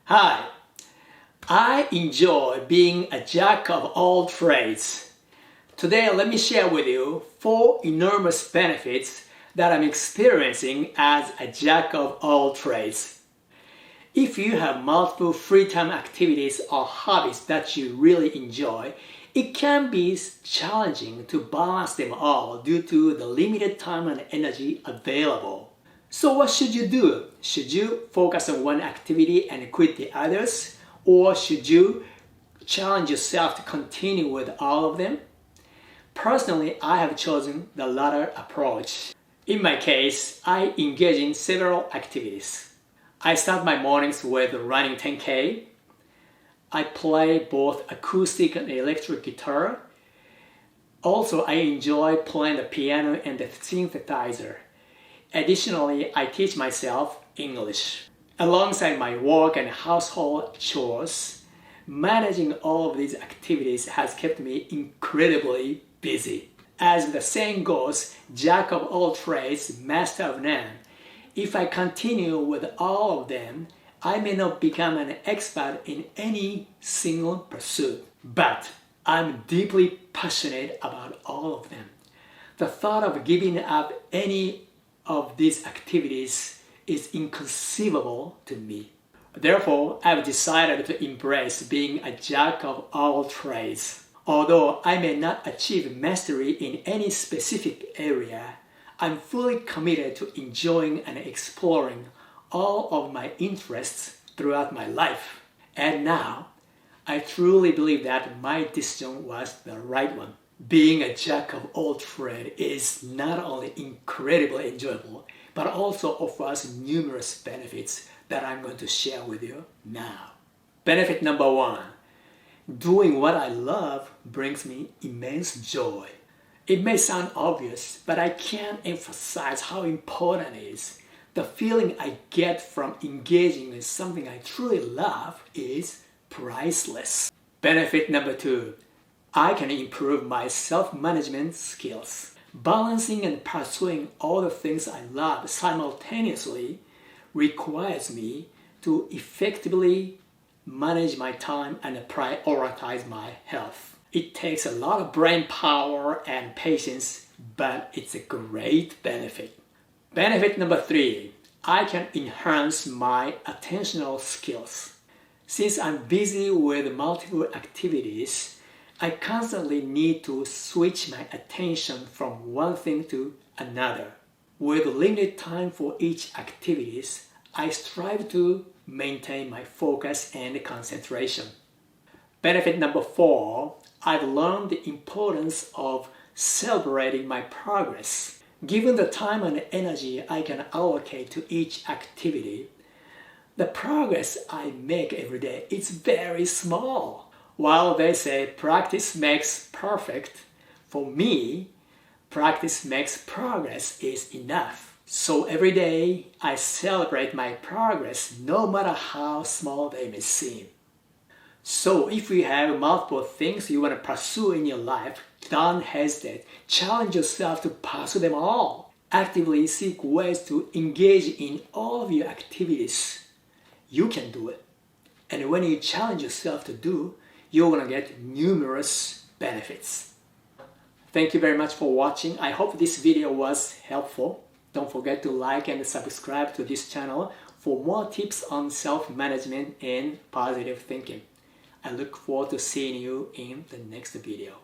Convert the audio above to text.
Hi, I enjoy being a jack of all trades. Today let me share with you 4 enormous benefits that I'm experiencing as a jack of all trades. If you have multiple free time activities or hobbies that you really enjoy, it can be challenging to balance them all due to the limited time and energy available. So what should you do? Should you focus on one activity and quit the others? Or should you challenge yourself to continue with all of them? Personally, I have chosen the latter approach. In my case, I engage in several activities. I start my mornings with running 10K. I play both acoustic and electric guitar. Also, I enjoy playing the piano and the synthesizer. Additionally, I teach myself English. Alongside my work and household chores, managing all of these activities has kept me incredibly busy. As the saying goes, jack of all trades, master of none. If I continue with all of them, I may not become an expert in any single pursuit, but I'm deeply passionate about all of them. The thought of giving up any of these activities is inconceivable to me. Therefore, I've decided to embrace being a jack of all trades. Although I may not achieve mastery in any specific area, I'm fully committed to enjoying and exploring all of my interests throughout my life. And now, I truly believe that my decision was the right one. Being a jack of all trades is not only incredibly enjoyable, but also offers numerous benefits that I'm going to share with you now. Benefit number 1. Doing what I love brings me immense joy. It may sound obvious, but I can't emphasize how important it is. The feeling I get from engaging in something I truly love is priceless. Benefit number 2. I can improve my self-management skills. Balancing and pursuing all the things I love simultaneously requires me to effectively manage my time and prioritize my health. It takes a lot of brain power and patience, but it's a great benefit. Benefit number 3. I can enhance my attentional skills. Since I'm busy with multiple activities, I constantly need to switch my attention from one thing to another. With limited time for each activities, I strive to maintain my focus and concentration. Benefit number 4, I've learned the importance of celebrating my progress. Given the time and energy I can allocate to each activity, the progress I make every day is very small. While they say practice makes perfect, for me, practice makes progress is enough. So every day I celebrate my progress no matter how small they may seem. So if you have multiple things you want to pursue in your life, don't hesitate. Challenge yourself to pursue them all. Actively seek ways to engage in all of your activities. You can do it. And when you challenge yourself to do, you're going to get numerous benefits. Thank you very much for watching. I hope this video was helpful. Don't forget to like and subscribe to this channel for more tips on self-management and positive thinking. I look forward to seeing you in the next video.